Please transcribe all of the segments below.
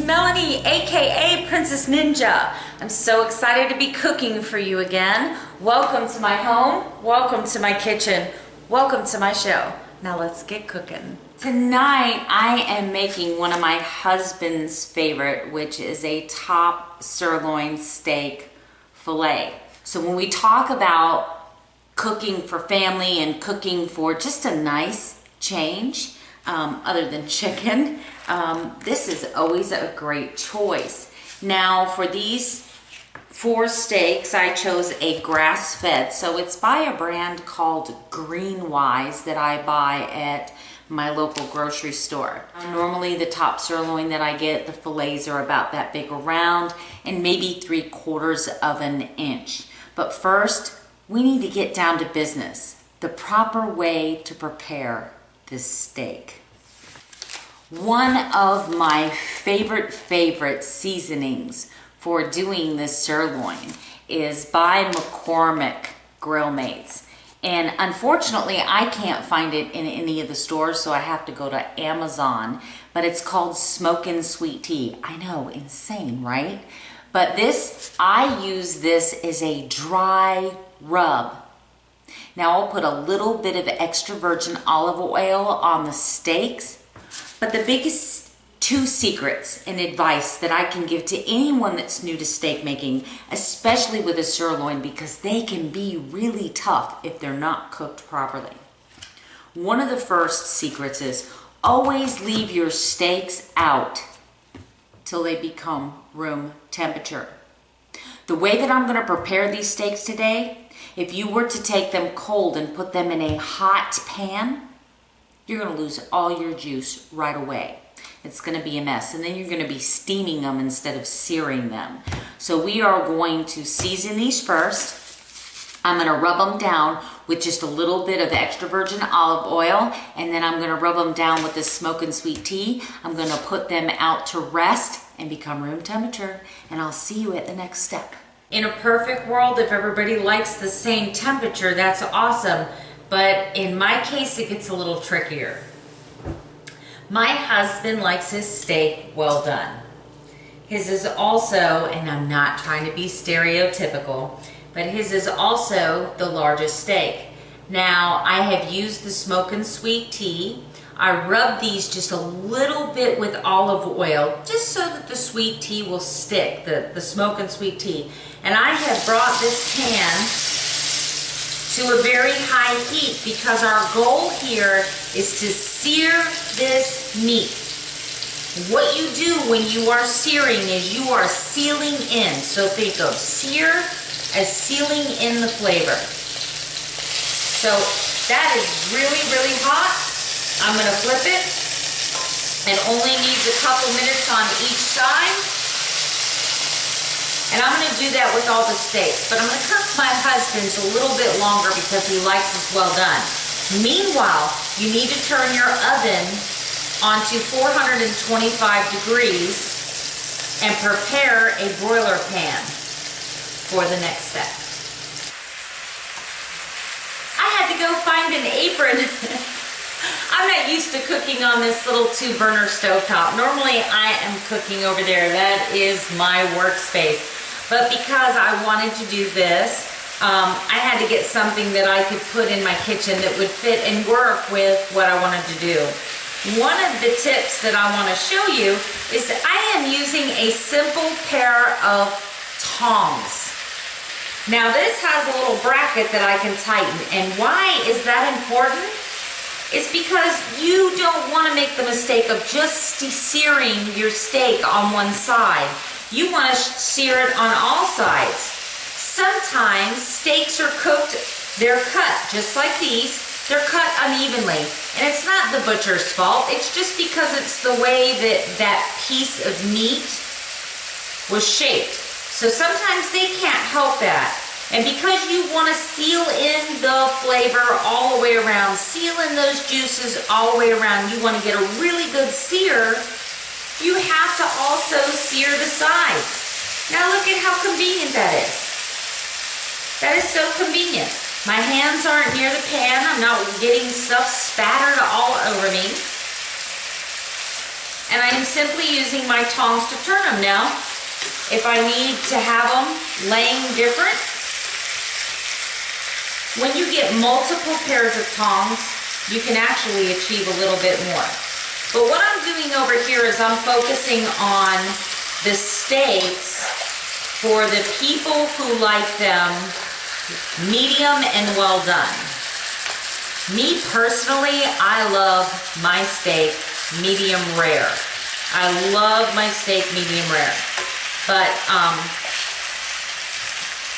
Melanie, aka Princess Ninja. I'm so excited to be cooking for you again. Welcome to my home, welcome to my kitchen, welcome to my show. Now let's get cooking. Tonight I am making one of my husband's favorite, which is a top sirloin steak filet. So when we talk about cooking for family and cooking for just a nice change, other than chicken, this is always a great choice. Now for these 4 steaks, I chose a grass-fed, so it's by a brand called Greenwise that I buy at my local grocery store. Normally the top sirloin that I get, the fillets are about that big around and maybe 3/4 of an inch. But first, we need to get down to business. The proper way to prepare this steak. One of my favorite seasonings for doing this sirloin is by McCormick Grill Mates. And unfortunately, I can't find it in any of the stores, so I have to go to Amazon. But it's called Smokin' Sweet Tea. I know, insane, right? But this, I use this as a dry rub. Now I'll put a little bit of extra virgin olive oil on the steaks. But the biggest 2 secrets and advice that I can give to anyone that's new to steak making, especially with a sirloin, because they can be really tough if they're not cooked properly. One of the first secrets is always leave your steaks out till they become room temperature. The way that I'm going to prepare these steaks today, if you were to take them cold and put them in a hot pan, you're going to lose all your juice right away. It's going to be a mess, and then you're going to be steaming them instead of searing them. So we are going to season these first. I'm going to rub them down with just a little bit of extra virgin olive oil, and then I'm going to rub them down with this Smokin' Sweet Tea. I'm going to put them out to rest and become room temperature, and I'll see you at the next step. In a perfect world, if everybody likes the same temperature, that's awesome. But in my case, it gets a little trickier. My husband likes his steak well done. His is also, and I'm not trying to be stereotypical, but his is also the largest steak. Now, I have used the Smokin' Sweet Tea. I rub these just a little bit with olive oil, just so that the sweet tea will stick, the Smokin' Sweet Tea. And I have brought this pan to a very high heat because our goal here is to sear this meat. What you do when you are searing is you are sealing in. So think of sear as sealing in the flavor. So that is really hot. I'm gonna flip it. It only needs a couple minutes on each side. And I'm going to do that with all the steaks, but I'm going to cook my husband's a little bit longer because he likes this well done. Meanwhile, you need to turn your oven onto 425 degrees and prepare a broiler pan for the next step. I had to go find an apron. I'm not used to cooking on this little 2-burner stovetop. Normally I am cooking over there. That is my workspace. But because I wanted to do this, I had to get something that I could put in my kitchen that would fit and work with what I wanted to do. One of the tips that I want to show you is that I am using a simple pair of tongs. Now this has a little bracket that I can tighten, and why is that important? It's because you don't want to make the mistake of just searing your steak on one side. You want to sear it on all sides. Sometimes steaks are cooked, they're cut just like these, they're cut unevenly. And it's not the butcher's fault, it's just because it's the way that that piece of meat was shaped. So sometimes they can't help that. And because you want to seal in the flavor all the way around, seal in those juices all the way around, you want to get a really good sear, you have to also sear the sides. Now look at how convenient that is. That is so convenient. My hands aren't near the pan. I'm not getting stuff spattered all over me. and I'm simply using my tongs to turn them. Now, if I need to have them laying different, when you get multiple pairs of tongs, you can actually achieve a little bit more. But what I'm doing over here is I'm focusing on the steaks for the people who like them medium and well done. Me personally, I love my steak medium rare. I love my steak medium rare. But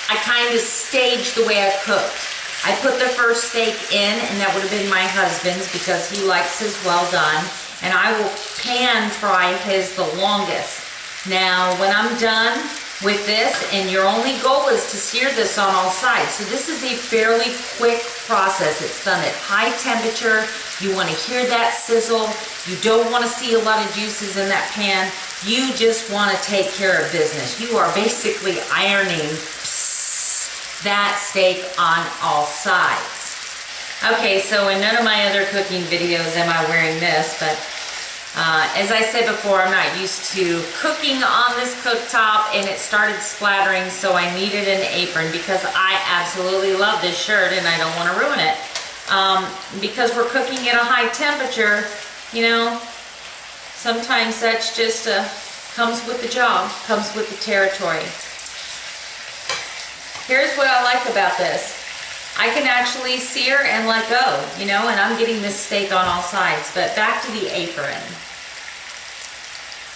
I kind of staged the way I cooked. I put the first steak in, and that would have been my husband's because he likes his well done. And I will pan fry his the longest. Now, when I'm done with this, and your only goal is to sear this on all sides. So this is a fairly quick process. It's done at high temperature. You want to hear that sizzle. You don't want to see a lot of juices in that pan. You just want to take care of business. You are basically ironing that steak on all sides. Okay, so in none of my other cooking videos am I wearing this, but as I said before, I'm not used to cooking on this cooktop, and it started splattering, so I needed an apron because I absolutely love this shirt and I don't want to ruin it. Because we're cooking at a high temperature, you know, sometimes that's just comes with the job, comes with the territory. Here's what I like about this. I can actually sear and let go, you know, and I'm getting this steak on all sides. But back to the apron.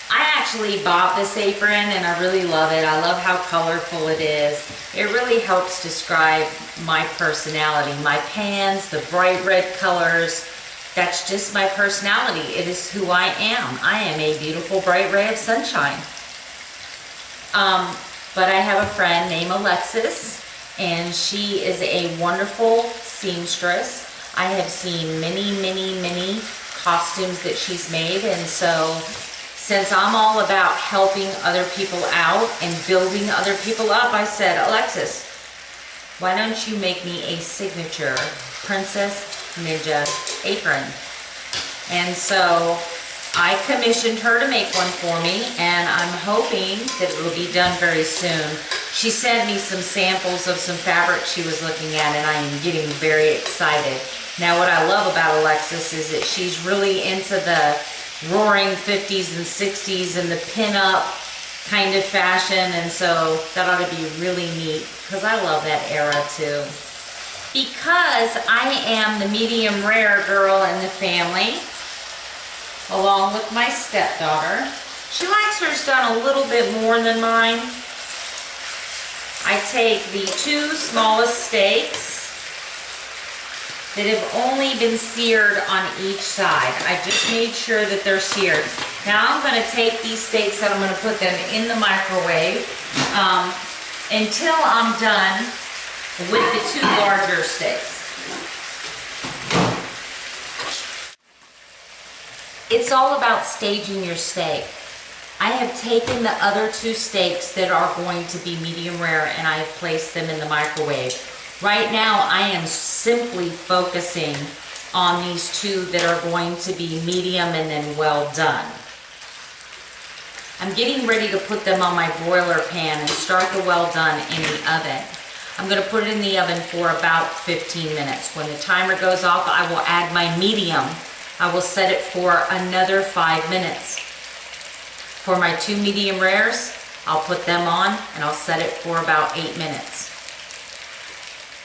I actually bought this apron and I really love it. I love how colorful it is. It really helps describe my personality. My pans, the bright red colors, that's just my personality. It is who I am. I am a beautiful bright ray of sunshine. But I have a friend named Alexis, and she is a wonderful seamstress. I have seen many, many, many costumes that she's made, and so since I'm all about helping other people out and building other people up, I said, Alexis, why don't you make me a signature Princess Ninja apron? And so I commissioned her to make one for me, and I'm hoping that it will be done very soon. She sent me some samples of some fabric she was looking at, and I am getting very excited. Now, what I love about Alexis is that she's really into the roaring 50s and 60s and the pin-up kind of fashion, and so that ought to be really neat because I love that era too. Because I am the medium rare girl in the family, along with my stepdaughter. She likes hers done a little bit more than mine. I take the two smallest steaks that have only been seared on each side. I just made sure that they're seared. Now I'm going to take these steaks and I'm going to put them in the microwave until I'm done with the two larger steaks. It's all about staging your steak. I have taken the other two steaks that are going to be medium rare and I have placed them in the microwave. Right now I am simply focusing on these two that are going to be medium and then well done. I'm getting ready to put them on my broiler pan and start the well done in the oven. I'm going to put it in the oven for about 15 minutes. When the timer goes off, I will add my medium. I will set it for another 5 minutes. For my two medium rares, I'll put them on and I'll set it for about 8 minutes.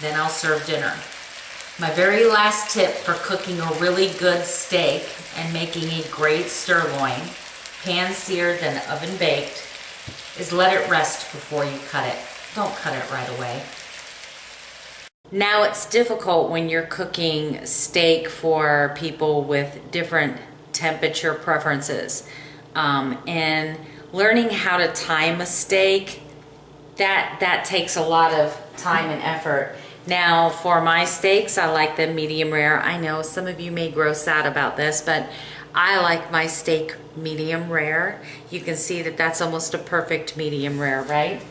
Then I'll serve dinner. My very last tip for cooking a really good steak and making a great sirloin, pan seared then oven baked, is let it rest before you cut it. Don't cut it right away. Now it's difficult when you're cooking steak for people with different temperature preferences. And learning how to time a steak, that takes a lot of time and effort. Now for my steaks, I like them medium rare. I know some of you may gross out about this, but I like my steak medium rare. You can see that that's almost a perfect medium rare, right?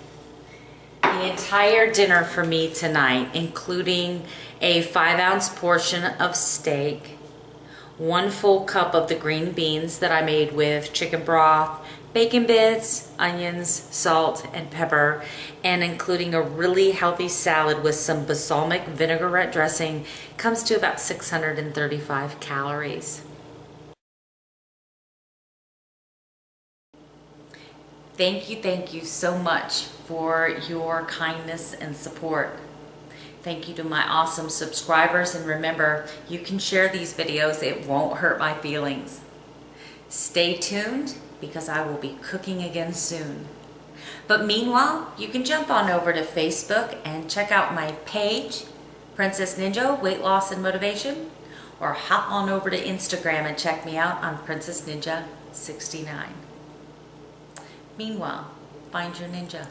The entire dinner for me tonight, including a 5-ounce portion of steak, 1 full cup of the green beans that I made with chicken broth, bacon bits, onions, salt, and pepper, and including a really healthy salad with some balsamic vinaigrette dressing, comes to about 635 calories. Thank you so much for your kindness and support. Thank you to my awesome subscribers, and remember, you can share these videos, it won't hurt my feelings. Stay tuned because I will be cooking again soon. But meanwhile, you can jump on over to Facebook and check out my page, Princess Ninja Weight Loss and Motivation, or hop on over to Instagram and check me out on Princess Ninja 69. Meanwhile, find your ninja.